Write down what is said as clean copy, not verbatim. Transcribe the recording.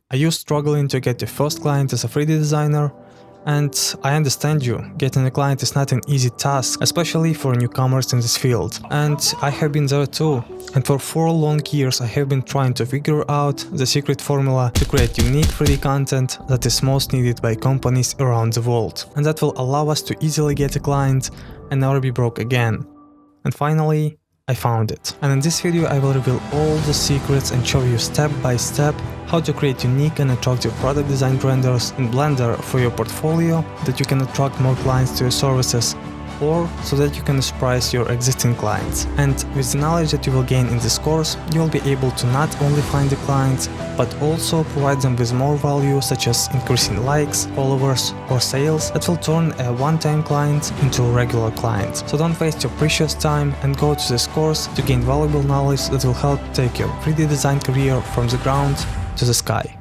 Are you struggling to get your first client as a 3D designer? And I understand you, getting a client is not an easy task, especially for newcomers in this field. And I have been there too. And for 4 long years I have been trying to figure out the secret formula to create unique 3D content that is most needed by companies around the world, and that will allow us to easily get a client and never be broke again. And finally, I found it. And in this video I will reveal all the secrets and show you step by step how to create unique and attractive product design renders in Blender for your portfolio, that you can attract more clients to your services, or so that you can surprise your existing clients. And with the knowledge that you will gain in this course, you will be able to not only find the clients, but also provide them with more value, such as increasing likes, followers, or sales that will turn a one-time client into a regular client. So don't waste your precious time and go to this course to gain valuable knowledge that will help take your 3D design career from the ground to the sky.